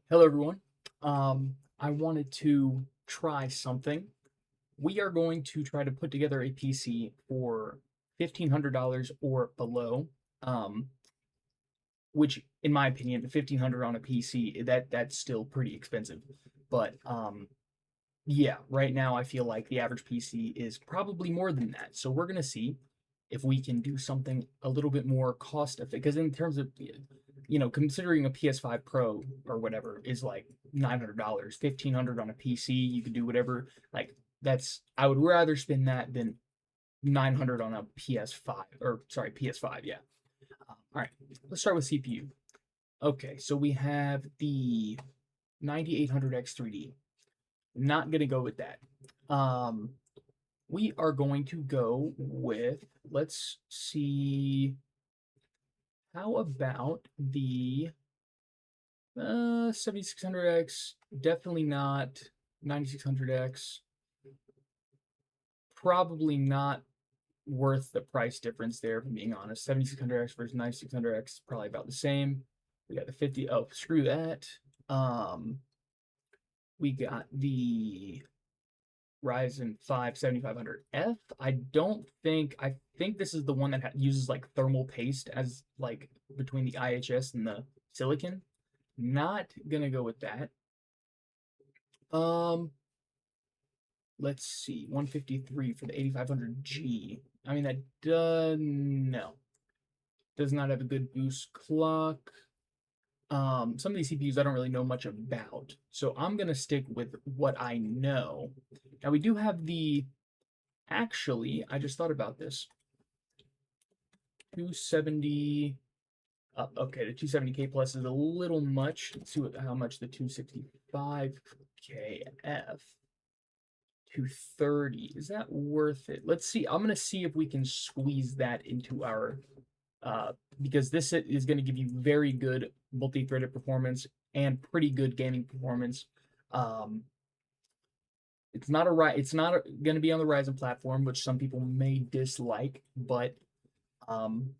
Hello, everyone. I wanted to try something. We are going to try to put together a PC for $1,500 or below. Um, which, in my opinion, 1,500 on a PC that's still pretty expensive. But yeah, right now I feel like the average PC is probably more than that. So we're gonna see if we can do something a little bit more cost effective. Because in terms of considering a PS5 Pro or whatever is like $900, 1,500 on a PC, you could do whatever. Like I would rather spend that than 900 on a PS5 or sorry PS5. Yeah. All right, let's start with CPU. Okay, so we have the 9800X 3D. Not gonna go with that. Um, we are going to go with, let's see, how about the 7600X? Definitely not. 9600X, probably not worth the price difference there, if I'm being honest. 7600X versus 9600X is probably about the same. We got the 50. Oh, screw that. Um, we got the Ryzen 5 7500F. I think this is the one that uses like thermal paste as like between the IHS and the silicon. Not gonna go with that. Um, let's see, 153 for the 8500G. I mean, that does no, does not have a good boost clock. Some of these CPUs I don't really know much about, so I'm gonna stick with what I know. Now we do have the actually, I just thought about this. 270. Okay, the 270K plus is a little much. Let's see how much the 265KF 230 is that worth it? Let's see. I'm gonna see if we can squeeze that into our because this is going to give you very good multi-threaded performance and pretty good gaming performance. Um, it's not going to be on the Ryzen platform, which some people may dislike, but um,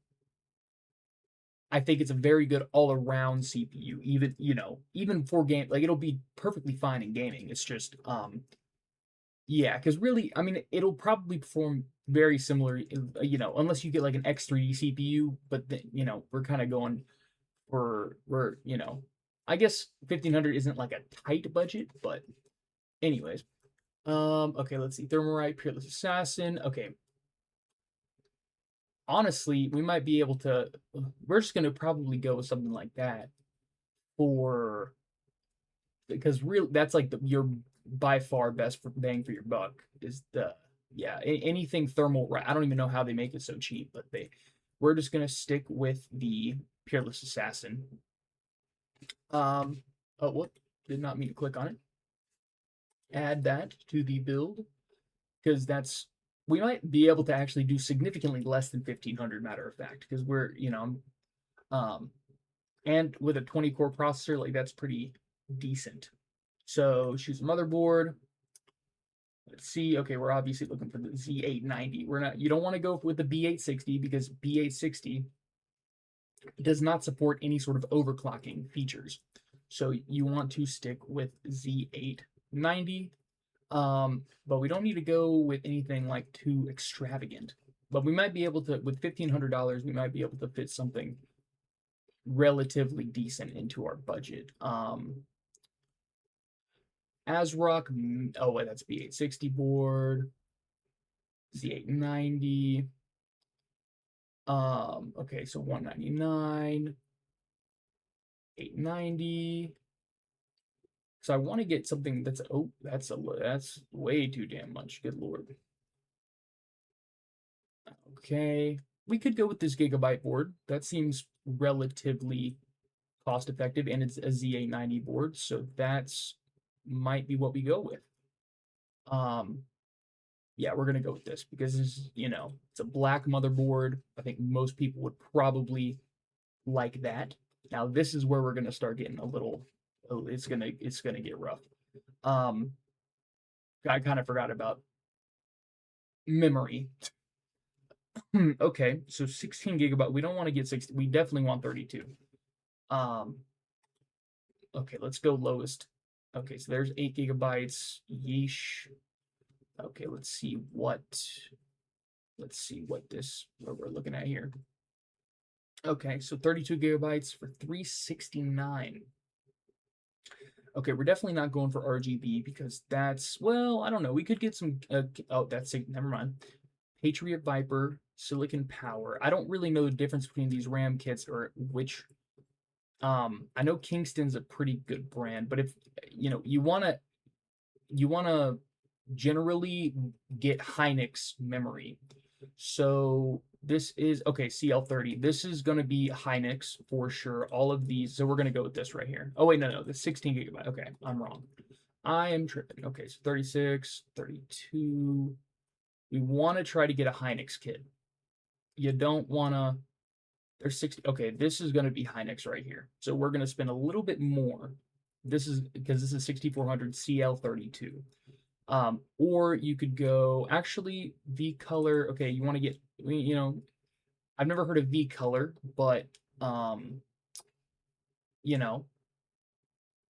I think it's a very good all-around CPU. Even for game, like it'll be perfectly fine in gaming. It's just yeah, because really, I mean, it'll probably perform very similar, unless you get like an X3D CPU. But then, we're kind of going I guess 1,500 isn't like a tight budget, but anyways. Okay, let's see. Thermalright, Peerless Assassin. Okay, honestly, we might be able to. We're just gonna probably go with something like that for because real that's like your by far best for bang for your buck is the yeah anything thermal. Right, I don't even know how they make it so cheap, but we're just gonna stick with the Peerless Assassin. Oh, what? Did not mean to click on it. Add that to the build because we might be able to actually do significantly less than 1,500. Matter of fact, because we're um, and with a 20 core processor, like that's pretty decent. So choose a motherboard. Let's see. Okay, we're obviously looking for the Z890. We're not. You don't want to go with the B860 because B860 does not support any sort of overclocking features. So you want to stick with Z890. But we don't need to go with anything like too extravagant. But we might be able to, with $1,500, we might be able to fit something relatively decent into our budget. ASRock, oh wait, that's B860 board, Z890. Okay, so 199, 890. So I want to get something that's way too damn much. Good lord. Okay, we could go with this Gigabyte board. That seems relatively cost effective, and it's a Z890 board, so that's might be what we go with. Um, yeah, we're gonna go with this because it's a black motherboard. I think most people would probably like that. Now this is where we're gonna start getting a little. It's gonna get rough. Um, I kind of forgot about memory. Okay, so 16 gigabyte. We don't want to get 60. We definitely want 32. Um, Okay, let's go lowest. Okay, so there's 8 gigabytes. Yeesh. Okay, let's see what we're looking at here. Okay, so 32 gigabytes for 369. Okay, we're definitely not going for RGB because that's, well, I don't know. We could get some oh, that's it. Never mind. Patriot Viper, Silicon Power. I don't really know the difference between these RAM kits or which I know Kingston's a pretty good brand, but if you want to generally get Hynix memory. So this is okay, CL30. This is going to be Hynix for sure. All of these. So we're going to go with this right here. Oh wait, no, the 16 gigabyte. Okay, I'm wrong. I am tripping. Okay, so 36, 32. We want to try to get a Hynix kit. You don't want to. There's 60. Okay, this is going to be Hynix right here. So we're going to spend a little bit more. This is because this is 6400 CL32. Or you could go actually V color. Okay, you want to get I've never heard of V color, but you know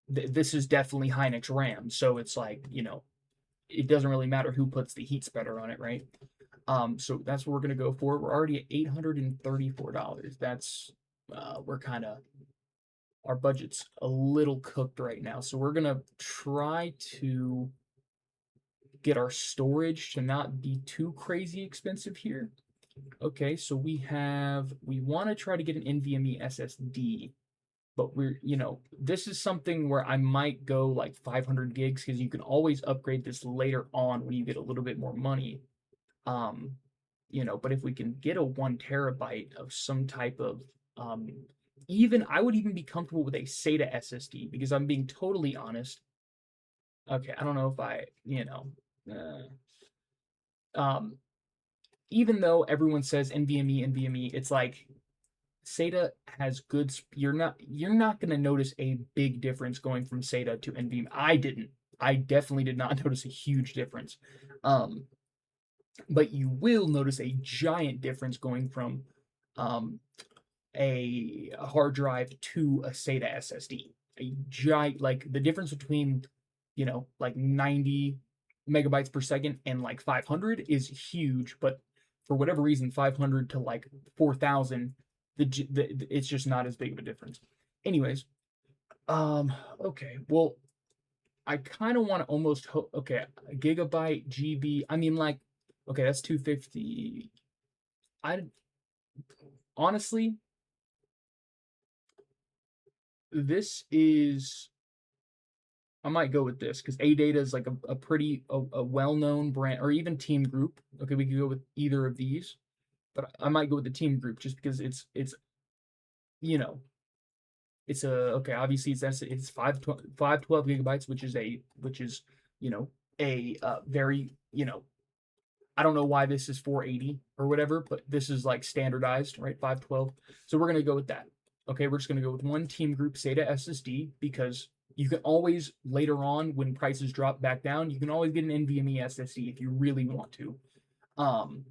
this is definitely Hynix RAM, so it's like it doesn't really matter who puts the heat spreader on it, right? So that's what we're gonna go for. We're already at $834. That's we're kind of our budget's a little cooked right now, so we're gonna try to get our storage to not be too crazy expensive here. Okay, so we want to try to get an NVMe SSD, but this is something where I might go like 500 gigs because you can always upgrade this later on when you get a little bit more money. But if we can get a 1 terabyte of some type of, even I would even be comfortable with a SATA SSD because I'm being totally honest. Okay, I don't know if even though everyone says NVMe, it's like SATA has good. You're not going to notice a big difference going from SATA to NVMe. I didn't. I definitely did not notice a huge difference. But you will notice a giant difference going from a hard drive to a SATA SSD. A giant, like the difference between like 90 megabytes per second and like 500 is huge, but for whatever reason 500 to like 4000, it's just not as big of a difference. Anyways, okay, well, I kind of want to almost okay, gigabyte GB, I mean, like, okay, that's 250. I honestly, this is I might go with this because ADATA is like a pretty well-known brand, or even Team Group. Okay, we could go with either of these, but I might go with the Team Group just because you know it's a okay. Obviously, it's 512 gigabytes, which is a very I don't know why this is 480 or whatever, but this is like standardized, right? 512. So we're gonna go with that. Okay, we're just gonna go with one Team Group SATA SSD because you can always later on when prices drop back down, you can always get an NVMe SSD if you really want to. Um,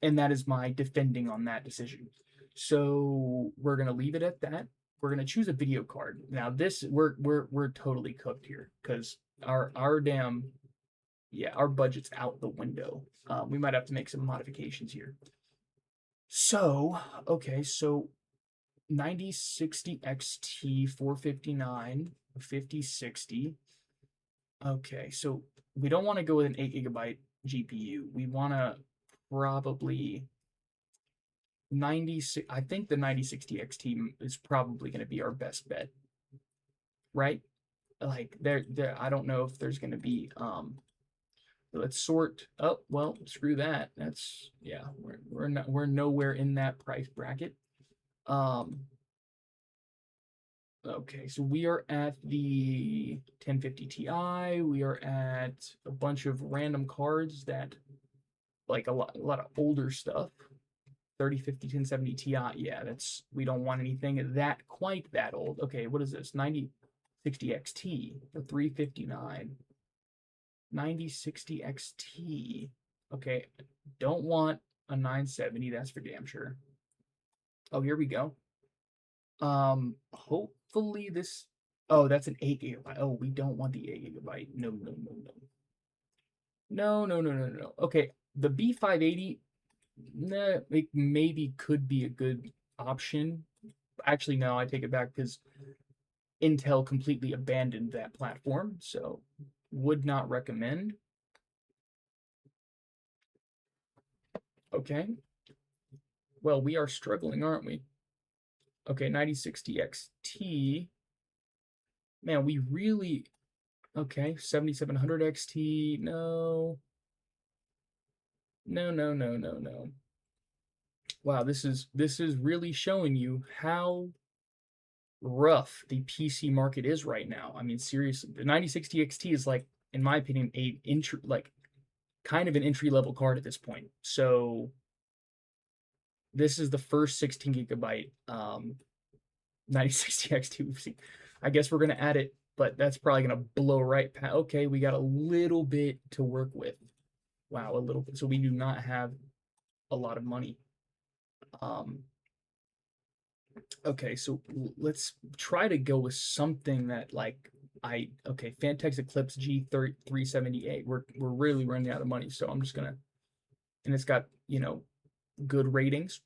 and that is my defending on that decision. So we're gonna leave it at that. We're gonna choose a video card. Now this we're totally cooked here because our damn our budget's out the window. We might have to make some modifications here. So okay, so 9060 XT 459 5060. Okay, so we don't want to go with an 8 gigabyte GPU. We want to probably 96. I think the 9060 XT is probably going to be our best bet, right? Like there, I don't know if there's going to be let's sort. Oh well, screw that. That's we're nowhere in that price bracket. Okay, so we are at the 1050 Ti. We are at a bunch of random cards that, like a lot of older stuff. 3050 1070 Ti. Yeah, we don't want anything that quite that old. Okay, what is this? 9060 XT for 359. 9060 XT. Okay, don't want a 970. That's for damn sure. Oh, here we go. Hopefully this Oh, that's an 8 gigabyte. Oh, we don't want the 8 gigabyte. No, no, no, no. No, no, no, no, no. Okay, the B580, nah, it maybe could be a good option. Actually, no, I take it back because Intel completely abandoned that platform, so would not recommend. Okay. Well, we are struggling, aren't we? Okay, 9060 XT. Man, we really. Okay, 7700 XT. No. No, no, no, no, no. Wow, this is really showing you how rough the PC market is right now. I mean, seriously, the 9060 XT is like, in my opinion, a entry like kind of an entry level card at this point. So this is the first 16 gigabyte 9060 XT we've seen. I guess we're gonna add it, but that's probably gonna blow right past. Okay, we got a little bit to work with. Wow, a little bit. So we do not have a lot of money. Um, okay, so let's try to go with something that like okay, Fantex Eclipse G378. We're really running out of money, so I'm just gonna, and it's got, good ratings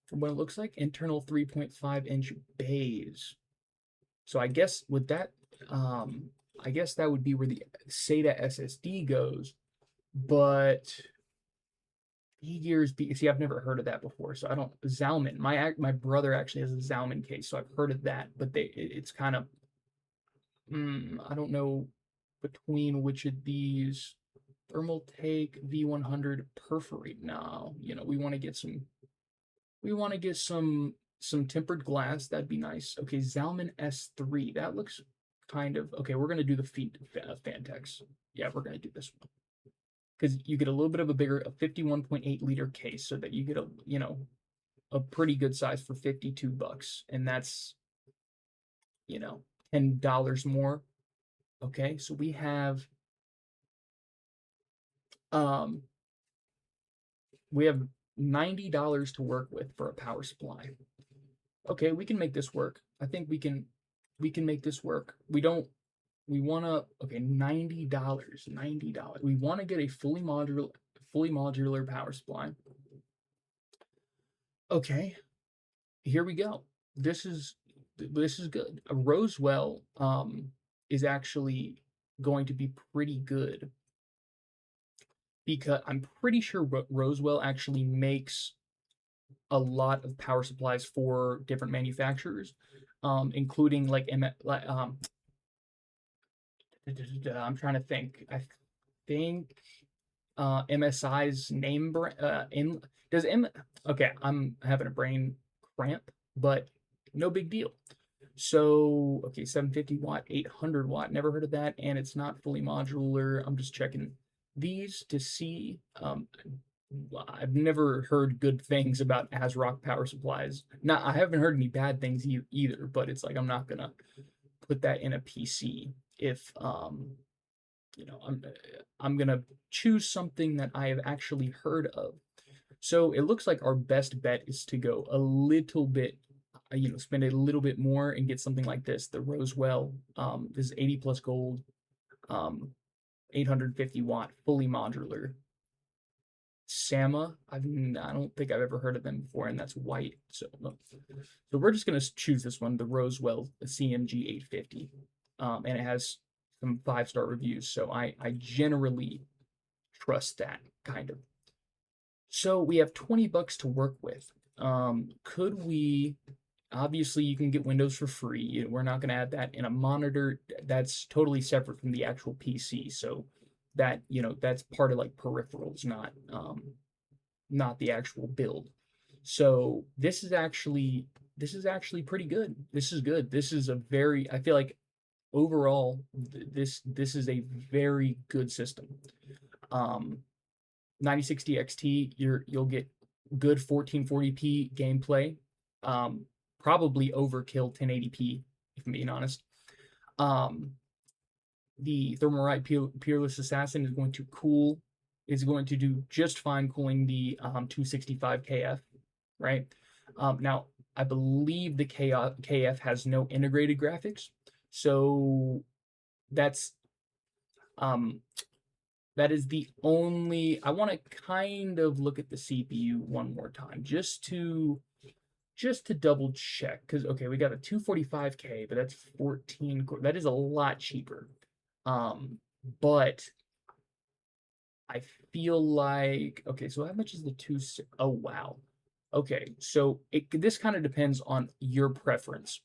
from what it looks like. Internal 3.5-inch bays. So I guess with that, I guess that would be where the SATA SSD goes, but E-Gears see, I've never heard of that before, so I don't. Zalman, my brother actually has a Zalman case, so I've heard of that, but it's kind of, I don't know between which of these. Thermaltake V100 perforate. Now, we want to get some tempered glass. That'd be nice. Okay, Zalman S3. That looks kind of okay. We're gonna do the Fantex. Yeah, we're gonna do this one because you get a little bit of a bigger, a 51.8 liter case, so that you get a pretty good size for $52, and that's $10 more. Okay, so um we have $90 to work with for a power supply. Okay, we can make this work. I think we can make this work. We want to okay, $90. $90. We want to get a fully modular power supply. Okay, here we go. This is good. A Rosewell is actually going to be pretty good because I'm pretty sure Rosewell actually makes a lot of power supplies for different manufacturers, including like I'm trying to think. I think MSI's name brand in does M okay, I'm having a brain cramp, but no big deal. So, okay, 750 watt, 800 watt, never heard of that, and it's not fully modular. I'm just checking these to see. I've never heard good things about ASRock power supplies. Not, I haven't heard any bad things either, but it's like I'm not gonna put that in a PC if I'm gonna choose something that I have actually heard of. So it looks like our best bet is to go a little bit, spend a little bit more and get something like this. The Rosewell, this is 80 plus gold, 850 watt, fully modular. Sama, I don't think I've ever heard of them before, and that's white. So we're just gonna choose this one, the Rosewell CMG 850, and it has some 5-star reviews, so I generally trust that kind of. So we have $20 to work with. Could we? Obviously, you can get Windows for free. We're not going to add that in a monitor. That's totally separate from the actual PC. So that that's part of like peripherals, not the actual build. So this is actually pretty good. This is good. This is a very, I feel like overall this is a very good system. 9060 XT, you'll get good 1440p gameplay. Probably overkill 1080p, if I'm being honest. The Thermalright Peerless Assassin is going to do just fine cooling the 265 KF, right? Now, I believe the KF has no integrated graphics, So that's um that is the only. I want to kind of look at the CPU one more time just to double check, because okay, we got a 245K, but that's 14 core. That is a lot cheaper. But I feel like, okay, so how much is the oh wow. Okay, so this kind of depends on your preference.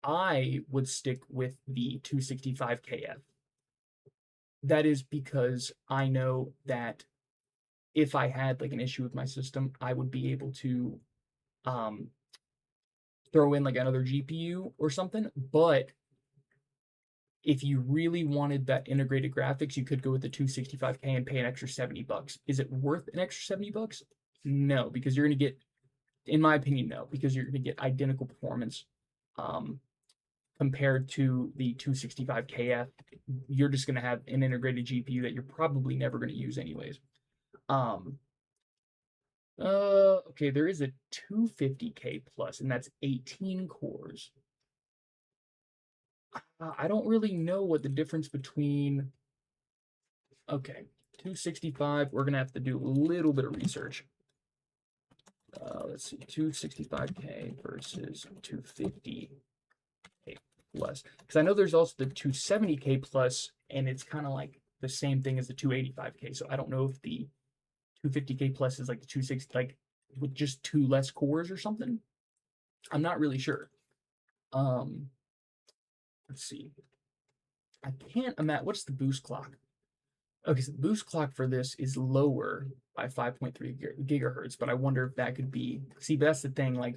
I would stick with the 265KF. That is because I know that if I had like an issue with my system, I would be able to um throw in like another GPU or something. But if you really wanted that integrated graphics, you could go with the 265K and pay an extra $70. Is it worth an extra $70? No, because you're going to get, in my opinion, no, because you're going to get identical performance um, compared to the 265KF. You're just going to have an integrated GPU that you're probably never going to use anyways. Um, okay, there is a 250K plus, and that's 18 cores. I don't really know what the difference between. Okay, 265. We're gonna have to do a little bit of research. Let's see, 265K versus 250K plus. Because I know there's also the 270K plus, and it's kind of like the same thing as the 285K. So I don't know if the 250K plus is like the 260, like with just two less cores or something. I'm not really sure. Let's see. I can't imagine. What's the boost clock? Okay, so the boost clock for this is lower by 5.3 gigahertz, but I wonder if that could be. See, but that's the thing. Like,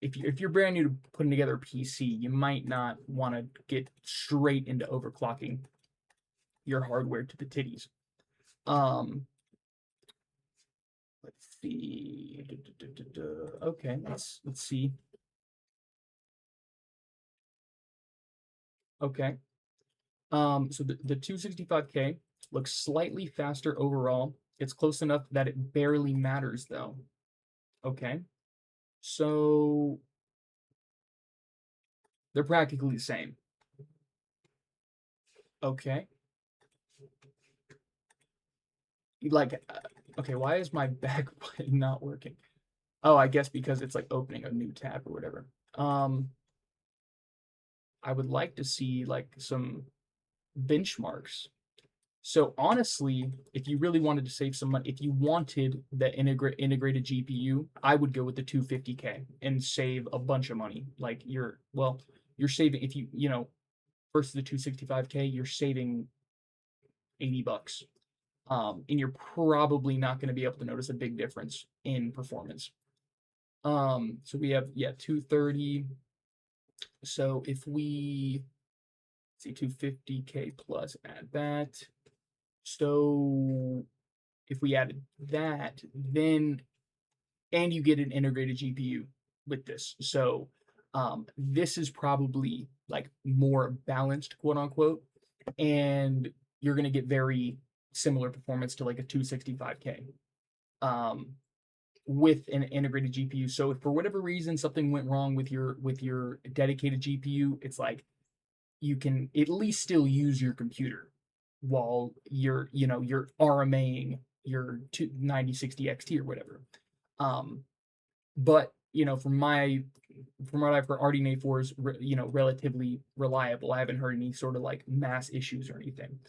if you're brand new to putting together a PC, you might not want to get straight into overclocking your hardware to the titties. Let's see. Okay, let's see. Okay. So the 265K looks slightly faster overall. It's close enough that it barely matters though. Okay. So they're practically the same. Okay. Like, okay, why is my back button not working? Oh, I guess because it's like opening a new tab or whatever. I would like to see like some benchmarks. So honestly, if you really wanted to save some money, if you wanted the integrated GPU, I would go with the 250K and save a bunch of money. Like you're saving if versus the 265K, you're saving $80. And you're probably not going to be able to notice a big difference in performance. So we have 230. So if we see 250K plus, add that. So if we added that, then and you get an integrated GPU with this. So this is probably like more balanced, quote unquote, and you're going to get very similar performance to like a 265K with an integrated GPU. So if for whatever reason something went wrong with your dedicated GPU, it's like you can at least still use your computer while you're RMAing your 9060 XT or whatever. But from what I've heard, RDNA 4 is relatively reliable. I haven't heard any sort of like mass issues or anything.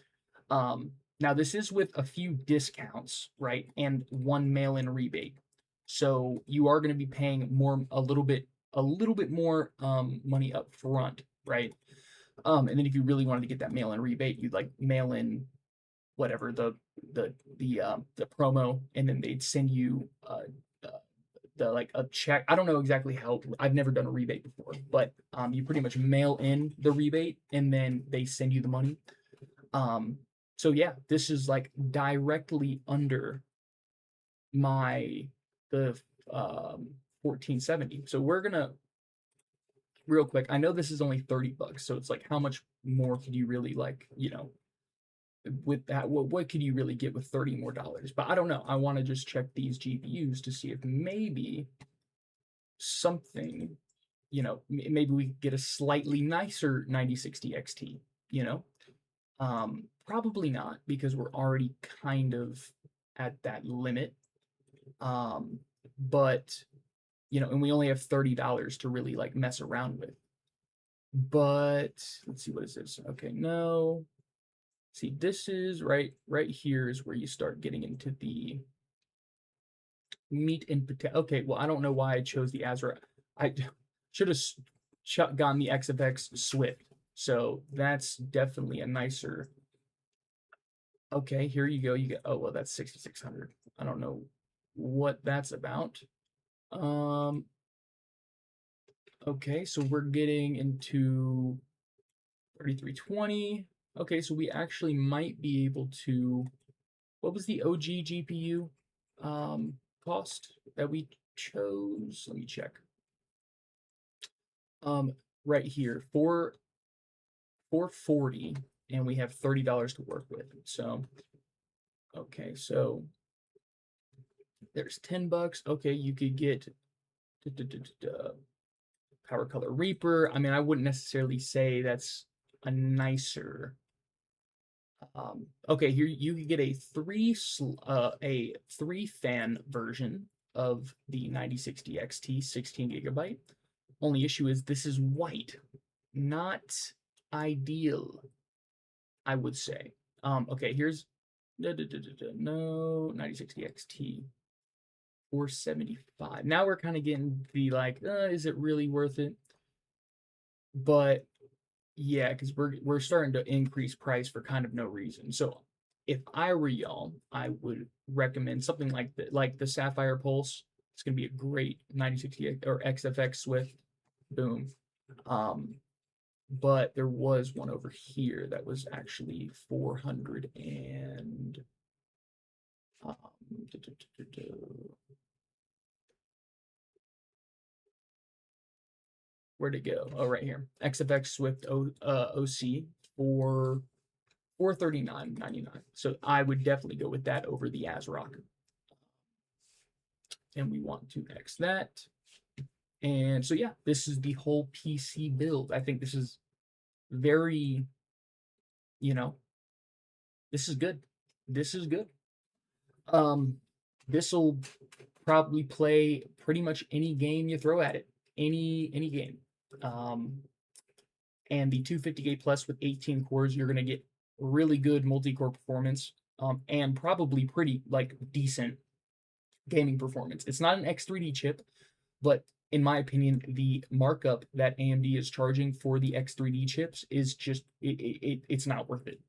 Now this is with a few discounts, right, and one mail-in rebate. So you are going to be paying a little bit more money up front, right? And then if you really wanted to get that mail-in rebate, you'd like mail in whatever the promo, and then they'd send you the like a check. I don't know exactly how. I've never done a rebate before, but you pretty much mail in the rebate, and then they send you the money. So yeah, this is like directly under the 1470. So we're gonna real quick. I know this is only $30, so it's like how much more could you really like with that? What could you really get with $30 more? But I don't know. I want to just check these GPUs to see if maybe something you know, maybe we could get a slightly nicer 9060 XT, you know? Probably not because we're already kind of at that limit. But you know, and we only have $30 to really like mess around with. But let's see, what is this? Okay, no. See, this is right here is where you start getting into the meat and potato. Okay, well, I don't know why I chose the Azra. I should have gone the XFX Swift. So that's definitely a nicer. Okay, here you go. You get, oh well, that's 6,600. I don't know what that's about. Um, okay, so we're getting into 3320. Okay, so we actually might be able to. What was the OG GPU cost that we chose? Let me check. Right here, 440, and we have $30 to work with. So, okay, so there's $10. Okay, you could get Power Color Reaper. I mean, I wouldn't necessarily say that's a nicer. Okay, here you could get a three fan version of the 9060 XT 16 gigabyte. Only issue is this is white, not ideal, I would say. Okay, here's no 9060 XT 475. Now we're kind of getting the like, is it really worth it? But yeah, because we're starting to increase price for kind of no reason. So if I were y'all, I would recommend something like the Sapphire Pulse. It's gonna be a great 9060 or XFX Swift. Boom. But there was one over here that was actually 400 and um, where'd it go? Oh, right here. XFX Swift OC for 439.99. So I would definitely go with that over the ASRock. And we want to X that. And so yeah, this is the whole PC build. I think this is very, you know, this is good. This is good. This will probably play pretty much any game you throw at it. Any game. And the 250K plus with 18 cores, you're gonna get really good multi-core performance, and probably pretty like decent gaming performance. It's not an X3D chip, but in my opinion, the markup that AMD is charging for the X3D chips is just it's not worth it.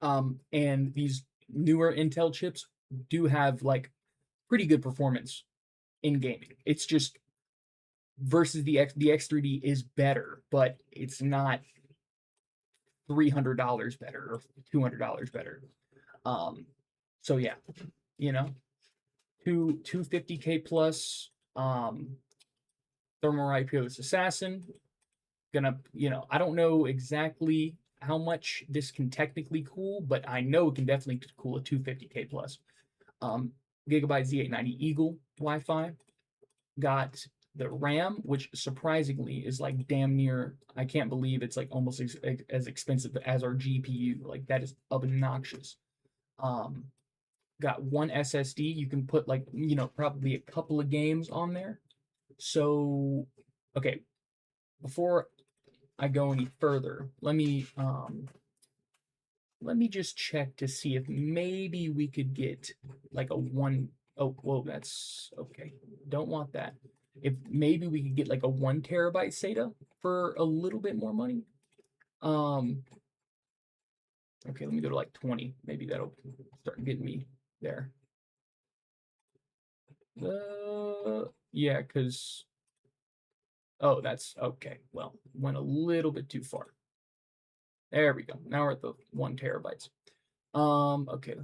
And these newer Intel chips do have like pretty good performance in gaming. It's just versus the X3D is better, but it's not $300 better or $200 better. So yeah, you know, 250K plus Thermal IPO's Assassin. Gonna, you know, I don't know exactly how much this can technically cool, but I know it can definitely cool a 250K plus. Gigabyte Z890 Eagle Wi-Fi. Got the RAM, which surprisingly is like damn near, I can't believe it's like almost as expensive as our GPU. Like that is obnoxious. Got one SSD. You can put like, you know, probably a couple of games on there. So, okay, before I go any further, let me just check to see if maybe we could get like a one. Oh, whoa, that's okay. Don't want that. If maybe we could get like a 1 terabyte SATA for a little bit more money. Okay, let me go to like 20. Maybe that'll start getting me there. Yeah, because oh, that's okay. Well, went a little bit too far. There we go. Now we're at the 1 terabytes. Okay.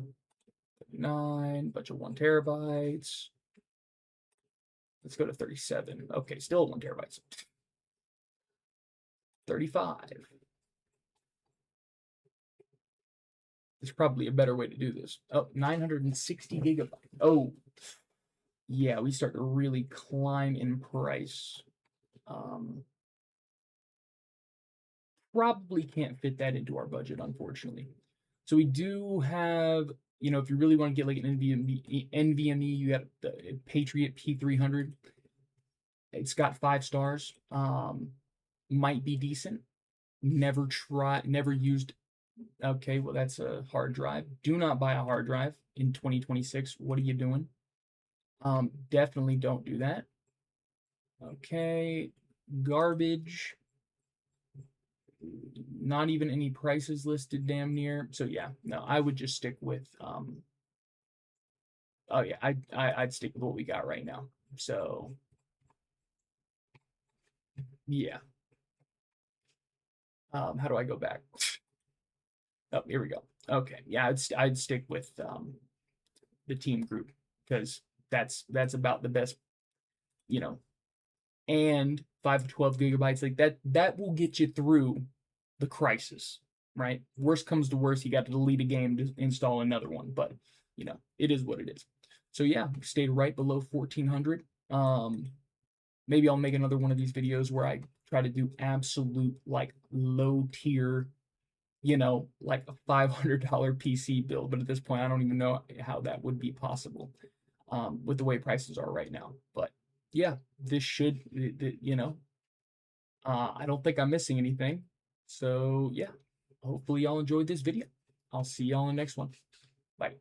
9, bunch of 1 terabytes. Let's go to 37. Okay, still 1 terabytes. 35. There's probably a better way to do this. Oh, 960 gigabytes. Oh, yeah, we start to really climb in price. Probably can't fit that into our budget, unfortunately. So we do have, you know, if you really want to get like an NVMe, you got the Patriot P300. It's got 5 stars. Might be decent. Never used. Okay, well that's a hard drive. Do not buy a hard drive in 2026. What are you doing? Definitely don't do that. Okay, garbage. Not even any prices listed damn near. So yeah, no, I would just stick with oh yeah, I'd stick with what we got right now. So yeah. How do I go back? Oh, here we go. Okay, yeah, I'd stick with the team group because that's about the best, you know, and 5 to 12 gigabytes like that will get you through the crisis, right? Worst comes to worst, you got to delete a game to install another one, but you know, it is what it is. So yeah, stayed right below 1400. Maybe I'll make another one of these videos where I try to do absolute like low tier, you know, like a $500 PC build, but at this point I don't even know how that would be possible with the way prices are right now. But yeah, this should, you know, I don't think I'm missing anything. So yeah, hopefully y'all enjoyed this video. I'll see y'all in the next one. Bye.